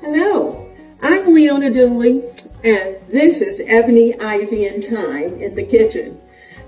Hello, I'm Leona Dooley, and this is Ebony, Ivy, and Thyme in the kitchen.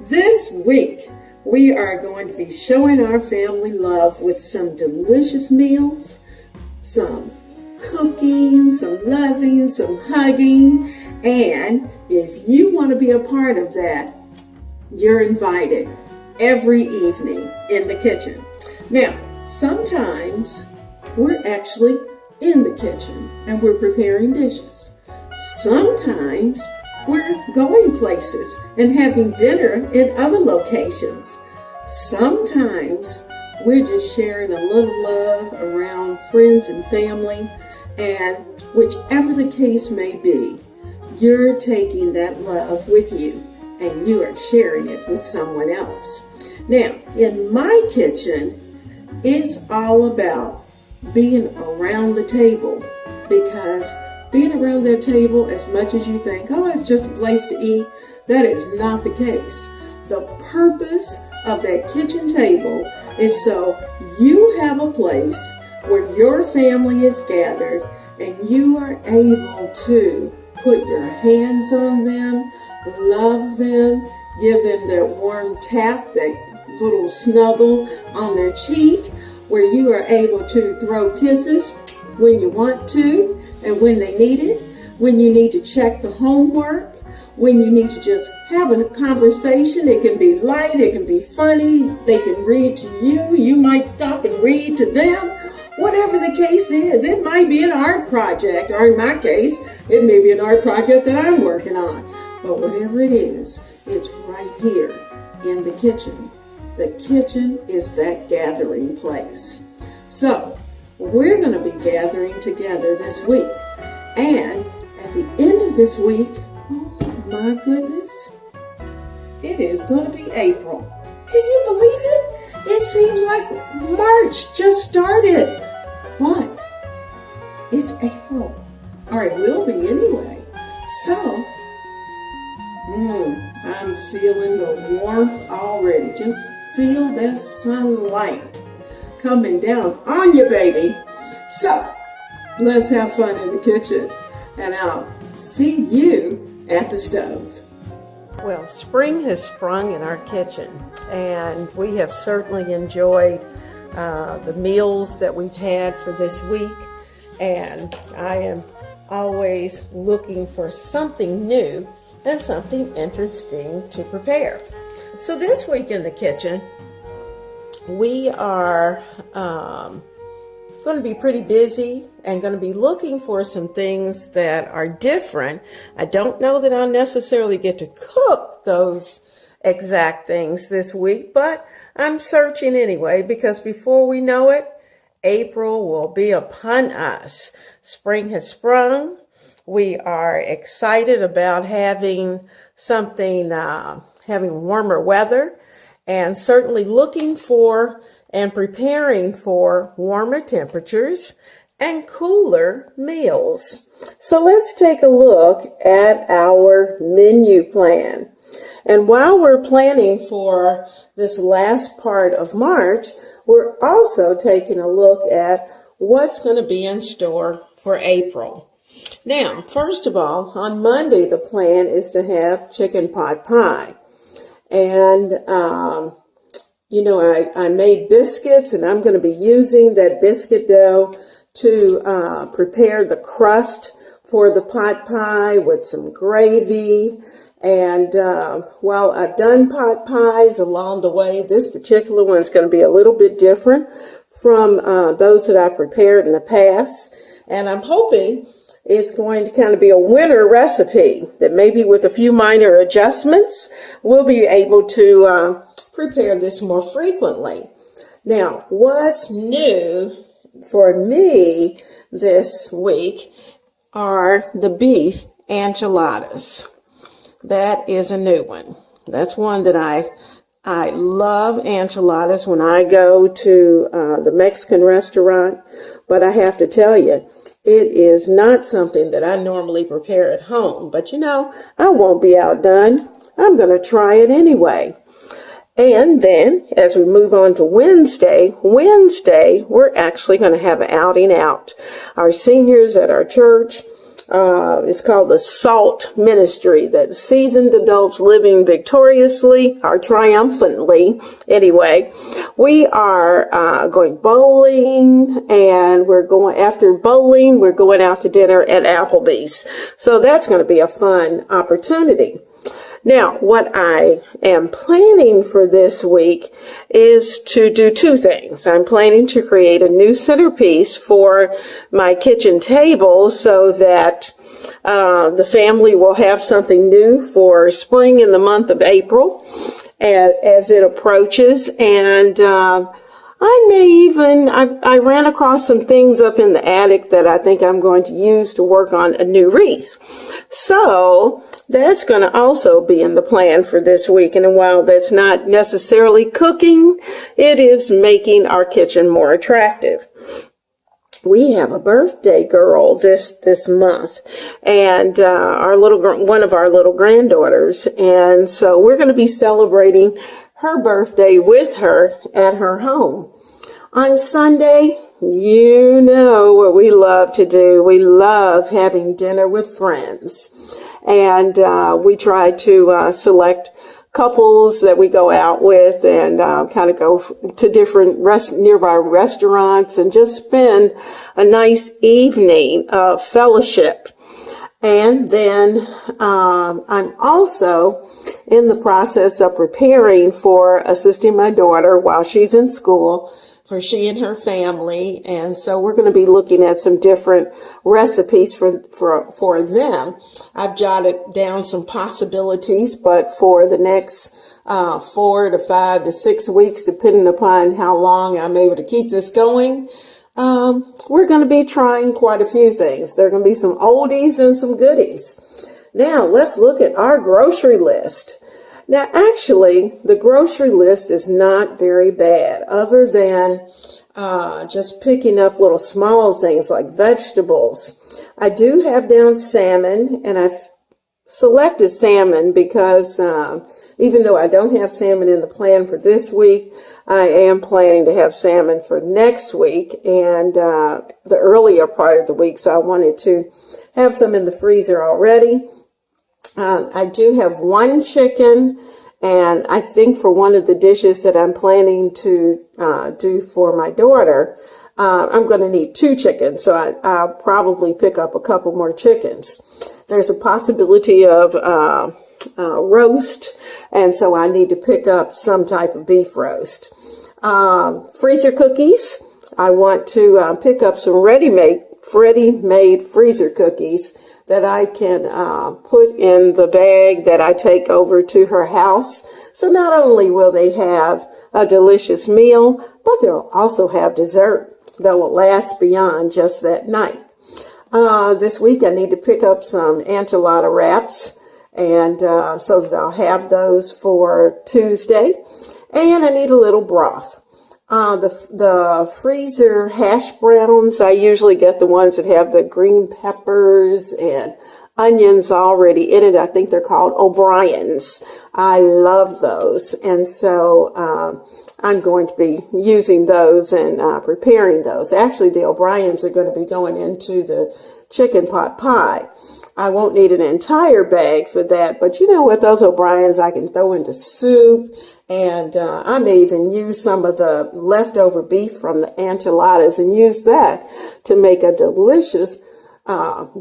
This week, we are going to be showing our family love with some delicious meals, some cooking, some loving, some hugging, and if you want to be a part of that, you're invited every evening in the kitchen. Now, sometimes we're actually in the kitchen and we're preparing dishes. Sometimes we're going places and having dinner in other locations. Sometimes we're just sharing a little love around friends and family, and whichever the case may be, you're taking that love with you and you are sharing it with someone else. Now, in my kitchen, it's all about being around the table, because being around that table, as much as you think, oh, it's just a place to eat, that is not the case. The purpose of that kitchen table is so you have a place where your family is gathered and you are able to put your hands on them, love them, give them that warm tap, that little snuggle on their cheek, where you are able to throw kisses when you want to and when they need it, when you need to check the homework, when you need to just have a conversation. It can be light, it can be funny, they can read to you, you might stop and read to them. Whatever the case is, it might be an art project, or in my case, it may be an art project that I'm working on. But whatever it is, it's right here in the kitchen. The kitchen is that gathering place. So, we're going to be gathering together this week. And at the end of this week, oh my goodness, it is going to be April. Can you believe it? It seems like March just started. But it's April. Or it will be anyway. So, I'm feeling the warmth already. Just feel that sunlight coming down on you, baby. So, let's have fun in the kitchen, and I'll see you at the stove. Well, spring has sprung in our kitchen, and we have certainly enjoyed the meals that we've had for this week, and I am always looking for something new and something interesting to prepare. So this week in the kitchen, we are going to be pretty busy and going to be looking for some things that are different. I don't know that I'll necessarily get to cook those exact things this week, but I'm searching anyway, because before we know it, April will be upon us. Spring has sprung. We are excited about having something, having warmer weather, and certainly looking for and preparing for warmer temperatures and cooler meals. So let's take a look at our menu plan. And while we're planning for this last part of March, we're also taking a look at what's going to be in store for April. Now, first of all, on Monday, the plan is to have chicken pot pie. And, I made biscuits, and I'm going to be using that biscuit dough to prepare the crust for the pot pie with some gravy. And while I've done pot pies along the way, this particular one is going to be a little bit different from those that I prepared in the past. And I'm hoping it's going to kind of be a winter recipe that maybe with a few minor adjustments, we'll be able to prepare this more frequently. Now, what's new for me this week are the beef enchiladas. That is a new one. That's one that I love enchiladas when I go to the Mexican restaurant, but I have to tell you, it is not something that I normally prepare at home. But I won't be outdone. I'm going to try it anyway. And then as we move on to Wednesday, we're actually going to have an outing out. Our seniors at our church, it's called the SALT Ministry, that Seasoned Adults Living Victoriously or Triumphantly. Anyway, we are going bowling, and after bowling, we're going out to dinner at Applebee's. So that's going to be a fun opportunity. Now, what I am planning for this week is to do two things. I'm planning to create a new centerpiece for my kitchen table so that the family will have something new for spring in the month of April as it approaches. And I ran across some things up in the attic that I think I'm going to use to work on a new wreath. So that's going to also be in the plan for this week. And while that's not necessarily cooking, it is making our kitchen more attractive. We have a birthday girl this month, and one of our little granddaughters, and so we're going to be celebrating her birthday with her at her home. On Sunday, you know what we love to do. We love having dinner with friends. And we try to select couples that we go out with and kind of go to different nearby restaurants and just spend a nice evening of fellowship. And then I'm also in the process of preparing for assisting my daughter while she's in school, for she and her family. And so we're going to be looking at some different recipes for them. I've jotted down some possibilities, but for the next 4 to 5 to 6 weeks, depending upon how long I'm able to keep this going, we're going to be trying quite a few things. There are going to be some oldies and some goodies. Now, let's look at our grocery list. Now, actually, the grocery list is not very bad, other than just picking up little small things like vegetables. I do have down salmon, and I've selected salmon because even though I don't have salmon in the plan for this week, I am planning to have salmon for next week and the earlier part of the week, so I wanted to have some in the freezer already. I do have one chicken, and I think for one of the dishes that I'm planning to do for my daughter, I'm going to need 2 chickens, so I'll probably pick up a couple more chickens. There's a possibility of roast, and so I need to pick up some type of beef roast. Freezer cookies. I want to pick up some ready-made freezer cookies that I can put in the bag that I take over to her house. So not only will they have a delicious meal, but they'll also have dessert that will last beyond just that night. This week I need to pick up some enchilada wraps, and so that I'll have those for Tuesday. And I need a little broth. The freezer hash browns, I usually get the ones that have the green peppers and onions already in it. I think they're called O'Brien's. I love those. And so I'm going to be using those and preparing those. Actually, the O'Brien's are going to be going into the chicken pot pie. I won't need an entire bag for that, but you know what, those O'Brien's I can throw into soup, and I may even use some of the leftover beef from the enchiladas and use that to make a delicious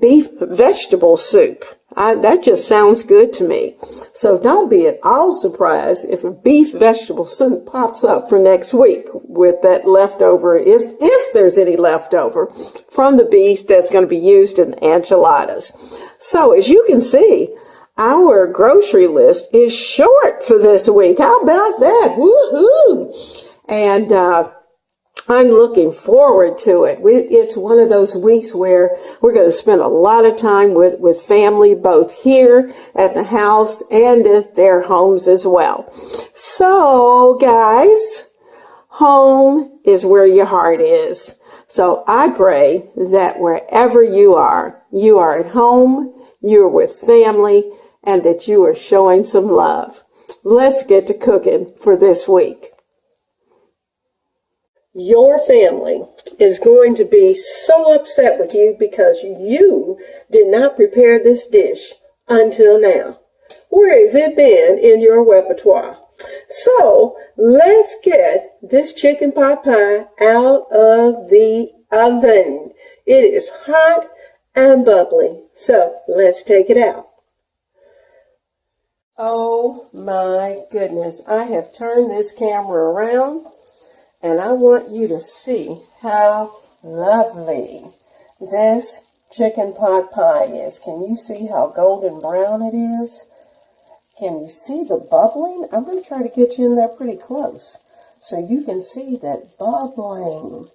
beef vegetable soup. That just sounds good to me. So don't be at all surprised if a beef vegetable soup pops up for next week with that leftover, if there's any leftover from the beef that's going to be used in the enchiladas. So as you can see, our grocery list is short for this week. How about that? Woohoo! And I'm looking forward to it. It's one of those weeks where we're going to spend a lot of time with family, both here at the house and at their homes as well. So, guys, home is where your heart is. So I pray that wherever you are at home, you're with family, and that you are showing some love. let's get to cooking for this week. Your family is going to be so upset with you because you did not prepare this dish until now. Where has it been in your repertoire? So let's get this chicken pot pie out of the oven. It is hot and bubbly, so let's take it out. Oh my goodness, I have turned this camera around and I want you to see how lovely this chicken pot pie is. Can you see how golden brown it is? Can you see the bubbling? I'm going to try to get you in there pretty close so you can see that bubbling.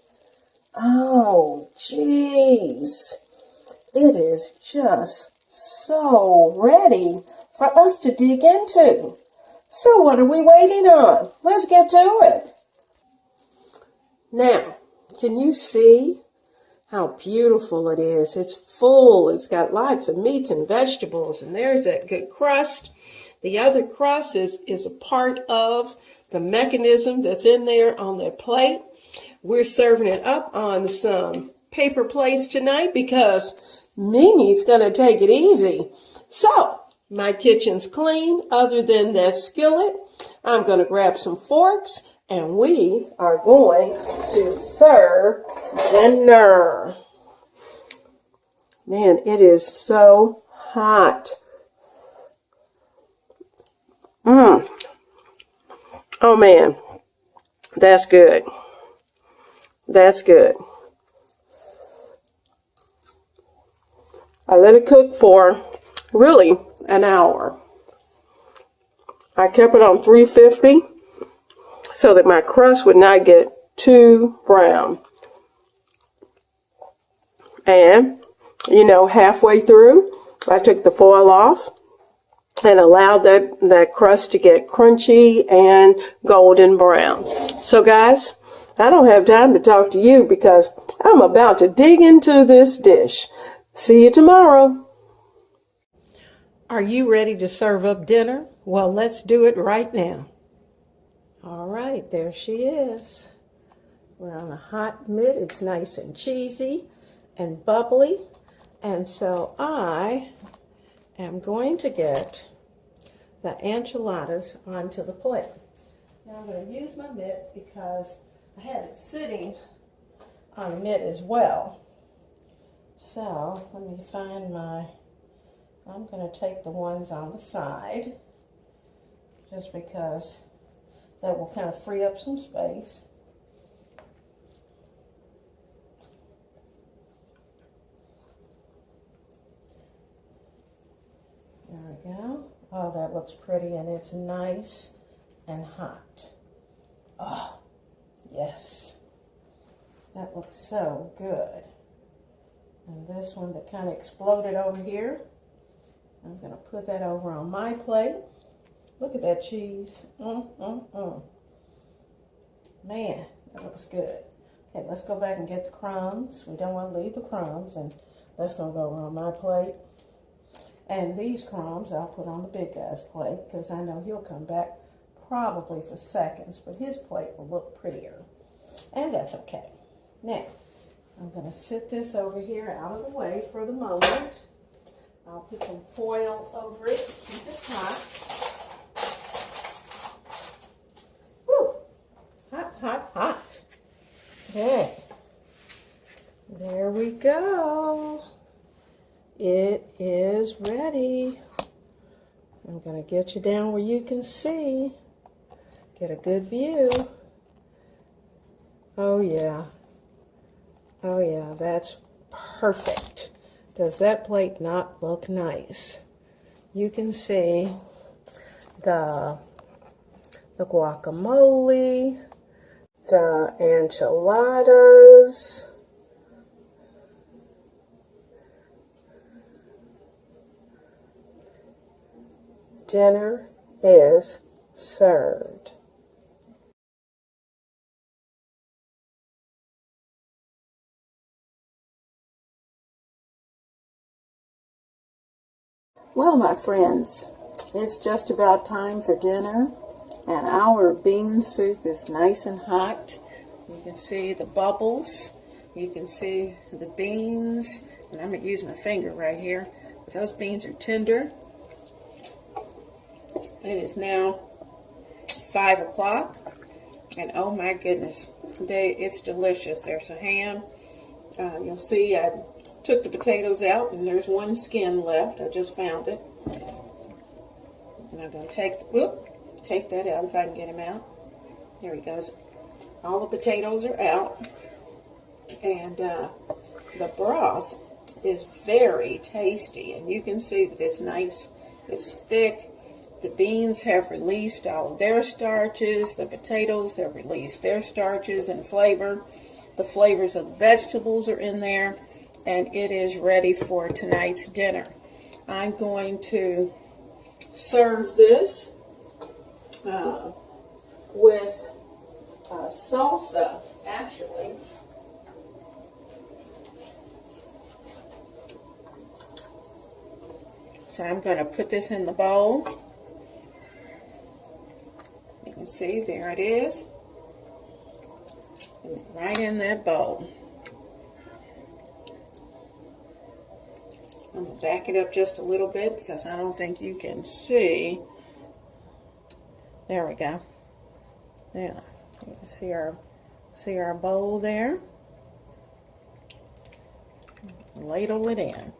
Oh, jeez. It is just so ready for us to dig into. So what are we waiting on? Let's get to it. Now, can you see how beautiful it is? It's full. It's got lots of meats and vegetables, and there's that good crust. The other crust is a part of the mechanism that's in there on that plate. We're serving it up on some paper plates tonight because Mimi's going to take it easy. So, my kitchen's clean other than that skillet. I'm going to grab some forks and we are going to serve dinner. Man, it is so hot. Oh man, that's good. That's good. I let it cook for really an hour. I kept it on 350 so that my crust would not get too brown. And, halfway through, I took the foil off and allowed that crust to get crunchy and golden brown. So guys, I don't have time to talk to you because I'm about to dig into this dish. See you tomorrow. Are you ready to serve up dinner? Well, let's do it right now. All right, there she is. We're on a hot mitt. It's nice and cheesy and bubbly. And so I am going to get the enchiladas onto the plate. Now I'm going to use my mitt because I had it sitting on a mitt as well. So let me find I'm going to take the ones on the side just because that will kind of free up some space. There we go. Oh, that looks pretty and it's nice and hot. Oh, yes. That looks so good. And this one that kind of exploded over here, I'm going to put that over on my plate. Look at that cheese. Man, that looks good. Okay, let's go back and get the crumbs. We don't want to leave the crumbs, and that's going to go over on my plate. And these crumbs I'll put on the big guy's plate because I know he'll come back probably for seconds, but his plate will look prettier. And that's okay. Now, I'm going to sit this over here out of the way for the moment. I'll put some foil over it to keep it hot. Woo! Hot, hot, hot. Okay. There we go. It is ready. I'm going to get you down where you can see. Get a good view. Oh yeah. Oh yeah, that's perfect. Does that plate not look nice? You can see the guacamole, the enchiladas. Dinner is served. Well, my friends, It's just about time for dinner, and our bean soup is nice and hot. You can see the bubbles. You can see the beans, and I'm going to use my finger right here, because those beans are tender. It is now 5 o'clock, and oh my goodness, it's delicious. There's a ham. You'll see I took the potatoes out, and there's one skin left. I just found it. And I'm going to take that out if I can get him out. There he goes. All the potatoes are out. And the broth is very tasty. And you can see that it's nice. It's thick. The beans have released all of their starches. The potatoes have released their starches and flavor. The flavors of the vegetables are in there. And it is ready for tonight's dinner. I'm going to serve this with salsa, actually. So I'm going to put this in the bowl. You can see, there it is. Right in that bowl. I'm going to back it up just a little bit because I don't think you can see. There we go. Yeah, you can see our bowl there. Ladle it in.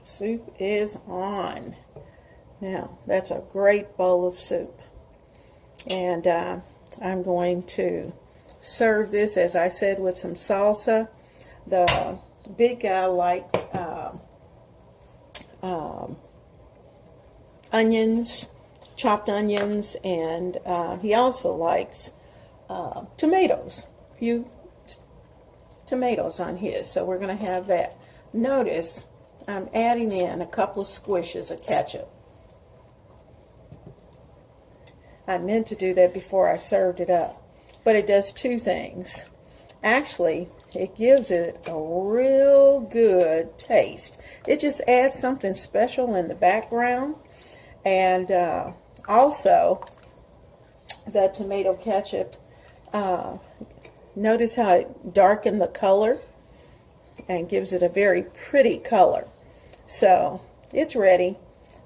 Soup is on. Now, that's a great bowl of soup. And I'm going to serve this, as I said, with some salsa. The big guy likes onions, chopped onions, and he also likes tomatoes. A few tomatoes on his, so we're going to have that. Notice I'm adding in a couple of squishes of ketchup. I meant to do that before I served it up, but it does two things. Actually, it gives it a real good taste. It just adds something special in the background. And also, the tomato ketchup, notice how it darkened the color and gives it a very pretty color. So, it's ready.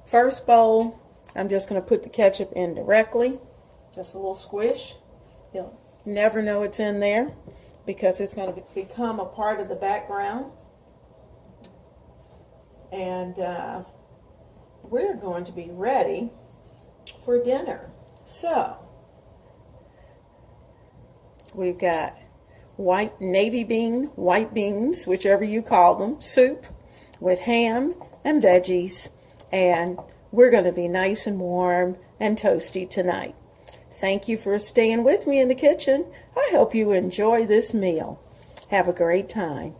First bowl, I'm just going to put the ketchup in directly. Just a little squish. You'll never know it's in there because it's going to become a part of the background. And we're going to be ready for dinner. So, we've got white beans, whichever you call them, soup with ham and veggies, and we're going to be nice and warm and toasty tonight. Thank you for staying with me in the kitchen. I hope you enjoy this meal. Have a great time.